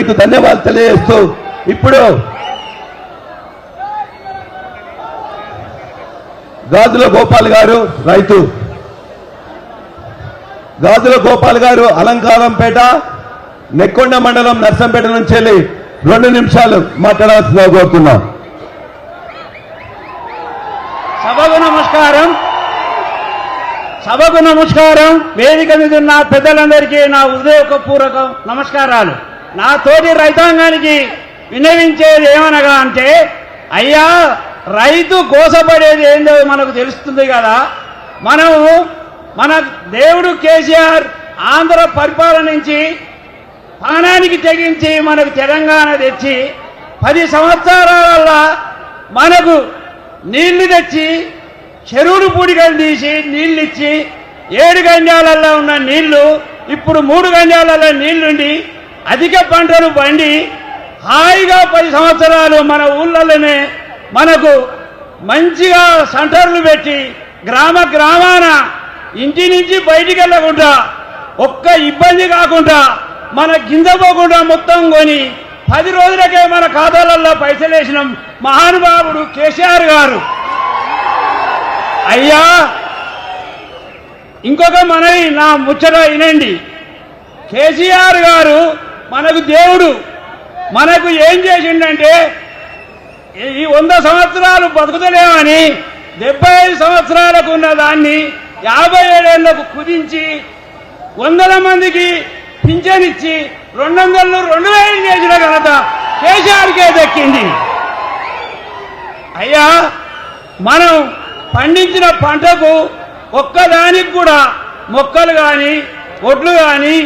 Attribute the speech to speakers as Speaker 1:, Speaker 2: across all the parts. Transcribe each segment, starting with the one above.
Speaker 1: మీకు ధన్యవాదాలు తెలియజేస్తూ ఇప్పుడు గాజుల గోపాల్ గారు రైతు గాజుల గోపాల్ గారు అలంకారంపేట నెక్కొండ మండలం నర్సంపేట నుంచి వెళ్ళి 2 నిమిషాలు మాట్లాడాల్సిందిగా కోరుతున్నాం.
Speaker 2: సభకు నమస్కారం. వేదిక మీద ఉన్న పెద్దలందరికీ నా హృదయపూర్వక నమస్కారాలు. నా తోటి రైతాంగానికి విన్నవించేది ఏమనగా అంటే, అయ్యా రైతు కోసపడేది ఏందో మనకు తెలుస్తుంది కదా. మన దేవుడు కేసీఆర్ ఆంధ్ర పరిపాలన నుంచి ప్రాణానికి తెగించి మనకు తెలంగాణ తెచ్చి 10 సంవత్సరాల మనకు నీళ్లు తెచ్చి చెరువులు పూడికలు తీసి నీళ్లు ఇచ్చి 7 గంజాలలో ఉన్న నీళ్లు ఇప్పుడు 3 గంజాలలో నీళ్లుండి అధిక పంటలు పండి హాయిగా 10 సంవత్సరాలు మన ఊళ్ళలోనే మనకు మంచిగా సెంటర్లు పెట్టి గ్రామాన ఇంటి నుంచి బయటికి వెళ్ళకుండా ఒక్క ఇబ్బంది కాకుండా మన కింద పోకుండా మొత్తం కొని 10 రోజులకే మన ఖాతాలలో పైసలు వేసిన మహానుభావుడు కేసీఆర్ గారు. అయ్యా ఇంకొక మనవి, నా ముచ్చట వినండి. కేసీఆర్ గారు మనకు దేవుడు. మనకు ఏం చేసిండంటే, ఈ 100 సంవత్సరాలు బతుకుతలేమని 75 సంవత్సరాలకు ఉన్న దాన్ని 57 ఏళ్లకు కుదించి 100 మందికి పింఛన్ ఇచ్చి 200 2000 చేసిన ఘనత కేసీఆర్కే దక్కింది. అయ్యా మనం పండించిన పంటకు ఒక్కదానికి కూడా మొక్కలు కానీ ఒడ్లు కానీ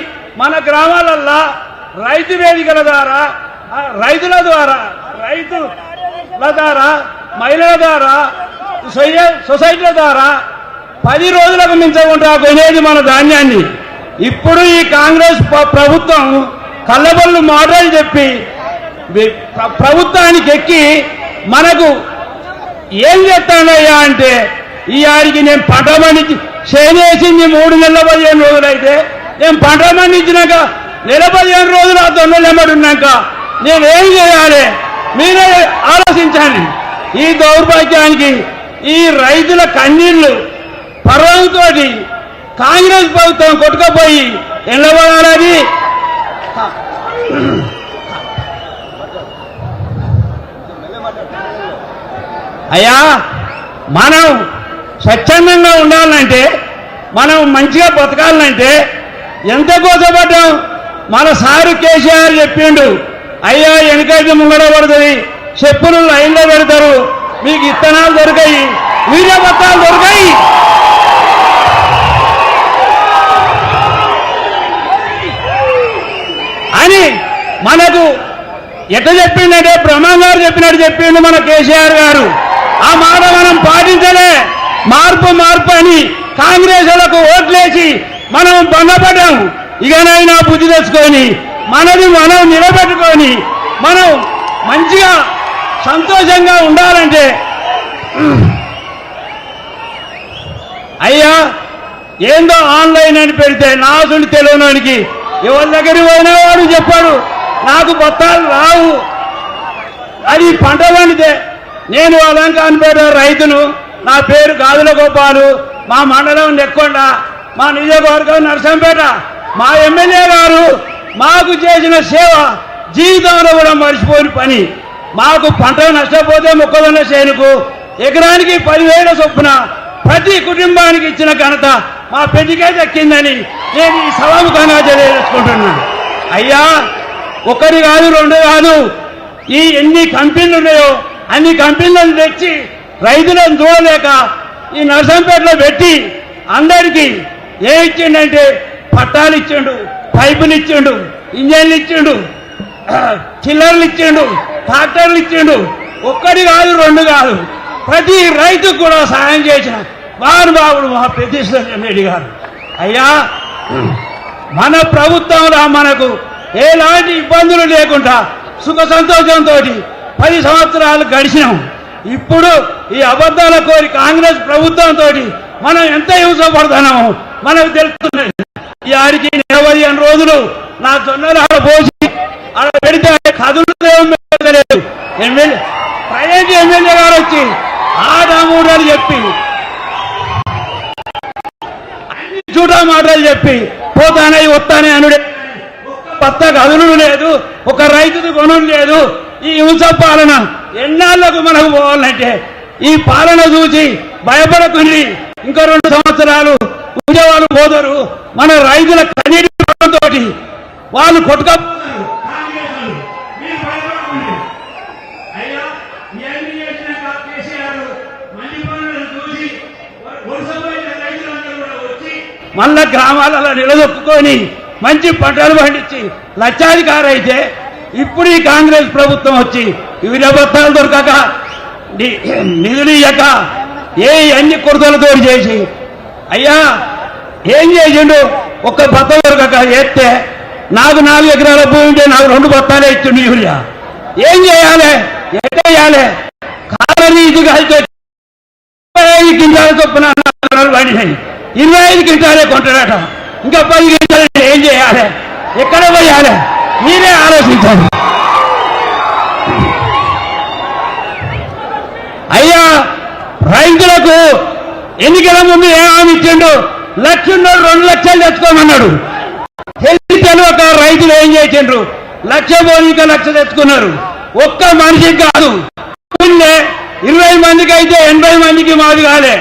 Speaker 2: మన గ్రామాలల్లో రైతు వేదికల ద్వారా రైతుల ద్వారా మహిళల ద్వారా సొసైటీల ద్వారా 10 రోజులకు మించకుండా కొనేది మన ధాన్యాన్ని. ఇప్పుడు ఈ కాంగ్రెస్ ప్రభుత్వం కళ్ళబొల్లు మాటలు చెప్పి ప్రభుత్వానికి ఎక్కి మనకు ఏం చెప్తానయ్యా అంటే, ఈ ఆడికి నేను పంట పండించి చేనేసింది 3 నెలల 15 రోజులైతే నేను పంట పండించినాక నెల 15 రోజులు ఆ దొంగలు ఎమ్మడున్నాక నేనేం చేయాలి? మీరే ఆలోచించండి. ఈ దౌర్భాగ్యానికి ఈ రైతుల కన్నీళ్లు పర్వంతో కాంగ్రెస్ ప్రభుత్వం కొట్టుకుపోయి ఎల్లబడాలని అయ్యా మనం స్వచ్ఛందంగా ఉండాలంటే, మనం మంచిగా బతకాలంటే ఎంత కోసపడ్డాం? మన సారు కేసీఆర్ చెప్పిండు, అయ్యా వెనకైతే ముంగడ పడుతుంది, చెప్పులు లైన్లో పెడతారు, మీకు ఇత్తనాలు దొరికాయి, వీర్య పత్రాలు దొరికాయి. అని మనకు ఎట్లా చెప్పిండే బ్రహ్మం గారు చెప్పినట్టు చెప్పిండు మన కేసీఆర్ గారు. ఆ మాట మనం పాటించలే. మార్పు అని కాంగ్రెస్లకు ఓట్లేసి మనం భంగపడ్డాం. ఇకనైనా బుద్ధి తెచ్చుకొని మనది మనం నిలబెట్టుకొని మనం మంచిగా సంతోషంగా ఉండాలంటే, అయ్యా ఏందో ఆన్లైన్ అని పెడితే నాసుని తెలియనోనికి ఎవరి దగ్గరికి పోయినా వాడు చెప్పాడు నాకు బత్తాలు రావు. అది పంట పండితే, నేను అలంకారపేట రైతును, నా పేరు గాజుల గోపాలు, మా మండలం నెక్కొండ, మా నియోజకవర్గం నర్సంపేట. మా ఎమ్మెల్యే గారు మాకు చేసిన సేవ జీవితంలో కూడా మర్చిపోని పని. మాకు పంట నష్టపోతే మొక్కజొన్న చేనుకు ఎకరానికి 10,000 చొప్పున ప్రతి కుటుంబానికి ఇచ్చిన ఘనత మా పెద్దకే దక్కిందని నేను ఈ సభాముఖంగా తెలియజేసుకుంటున్నా. అయ్యా ఒకటి కాదు 2 కాదు, ఈ ఎన్ని కంపెనీలు ఉన్నాయో అన్ని కంపెనీలను తెచ్చి రైతులను చూడలేక ఈ నర్సంపేటలో పెట్టి అందరికీ ఏమి ఇచ్చిండంటే, పట్టాలు ఇచ్చిండు, పైపులు ఇచ్చిండు, ఇంజన్లు ఇచ్చిండు, చిల్లర్లు ఇచ్చిండు, ట్రాక్టర్లు ఇచ్చిండు. ఒక్కటి కాదు 2 కాదు, ప్రతి రైతుకు కూడా సహాయం చేసిన మహానుభావుడు మా ప్రతిష్ఠిత రెడ్డి గారు. అయ్యా మన ప్రభుత్వంలో మనకు ఎలాంటి ఇబ్బందులు లేకుండా సుఖ సంతోషంతో 10 సంవత్సరాలు గడిచినాం. ఇప్పుడు ఈ అబద్ధాల కోరి కాంగ్రెస్ ప్రభుత్వంతో మనం ఎంత హింసపడుతున్నామో మనకు తెలుస్తుంది. ఈ ఆడికి 15 రోజులు నా జొన్నలు ఆడ పోసి ఆడ పెడితే కదులులేదు. ఎమ్మెల్యే ప్రైవేట్ ఎమ్మెల్యే గారు వచ్చి ఆడమూడని చెప్పి అన్ని చూడా మాటలు చెప్పి పోతానే వస్తానే అనుడే కొత్త కదులు లేదు, ఒక రైతుది కొనులు లేదు. ఈ హింస పాలన ఎన్నాళ్లకు మనకు పోవాలంటే ఈ పాలన చూసి భయపడకుండి ఇంకో 2 సంవత్సరాలు ఉద్యోగాలు పోతారు. మన రైతుల కన్నీటి తోటి వాళ్ళు కొట్టుక మళ్ళా గ్రామాలలో నిలదొక్కుని మంచి పంటలు పండించి లక్షాధికారి అయితే ఇప్పుడు ఈ కాంగ్రెస్ ప్రభుత్వం వచ్చి వివిధ బత్తాలు దొరకక నిధులు ఇయ్యక అన్ని కొరతలతో చేసి అయ్యా ఏం చేసిండు? ఒక్క బత్త దొరకక చేస్తే నాకు 4 ఎకరాల భూమి ఉంటే నాకు 2 బత్తాలే ఇచ్చిండు యూరియా. ఏం చేయాలి? ఎట్లా చేయాలి? కాలనీతిగా అయితే 25 క్వింటాల చొప్పున పండినాయి, 25 క్వింటాలే కొంటాడట. ఇంకా 10 క్వింటాలు ఏం చేయాలి? ఎక్కడ పోయాలి? మీరే ఆలోచించండి. అయ్యా రైతులకు ఎన్నికల ముందు ఏమని ఇచ్చిండు? 1,00,000 2 లక్షలు తెచ్చుకోమన్నాడు. తెలియక రైతులు ఏం చేసిండ్రు? 1,00,000 పోనీ 1,00,000 తెచ్చుకున్నారు. ఒక్క మనిషికి కాదు, 20 మందికి అయితే 80 మందికి మాది కాలే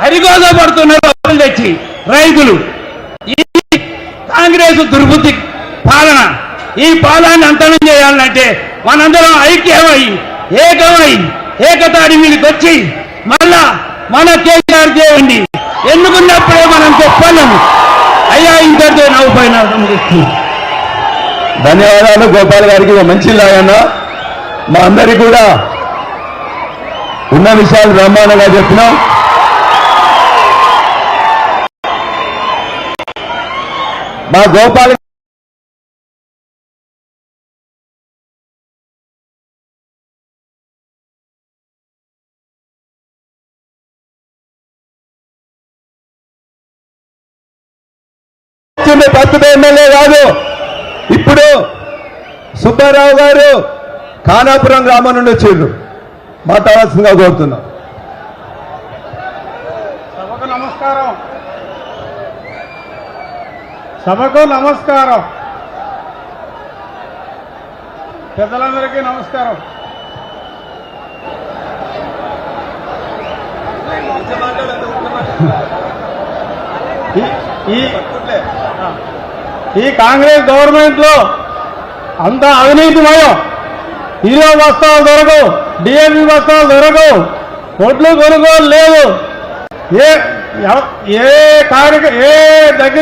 Speaker 2: అరిగోస పడుతున్నారు అప్పులు తెచ్చి రైతులు. ఈ కాంగ్రెస్ దుర్బుద్ధి పాలన, ఈ పాలన అంతరం చేయాలంటే మనందరం ఐక్యమై ఏకతాడి మీదకి వచ్చి మళ్ళా మన కేసీఆర్ దేవుణ్ణి ఎన్నుకున్నప్పుడే మనం చెప్పలేము. అయ్యా ఇంతటితో నవ్వుపైన
Speaker 1: ధన్యవాదాలు గోపాల్ గారికి. మంచి లాయన్న మా అందరికి కూడా ఉన్న విషయాలు బ్రహ్మాండంగా చెప్పినాం. మా గోపాల్ ప్రస్తుత ఎమ్మెల్యే కాదు, ఇప్పుడు సుబ్బారావు గారు ఖానాపురం గ్రామం నుండి వచ్చిండ్రు. మాట్లాడాల్సిందిగా కోరుతున్నాం.
Speaker 3: సభకు నమస్కారం. సభకు నమస్కారం. పెద్దలందరికీ నమస్కారం. ఈ కాంగ్రెస్ గవర్నమెంట్ లో అంత అవినీతిమయం. హీరో బస్తాలు దొరకవు, డిఎంపీ బస్తాలు దొరకవు, ఒడ్లు కొనుగోలు లేదు. ఏ దగ్గర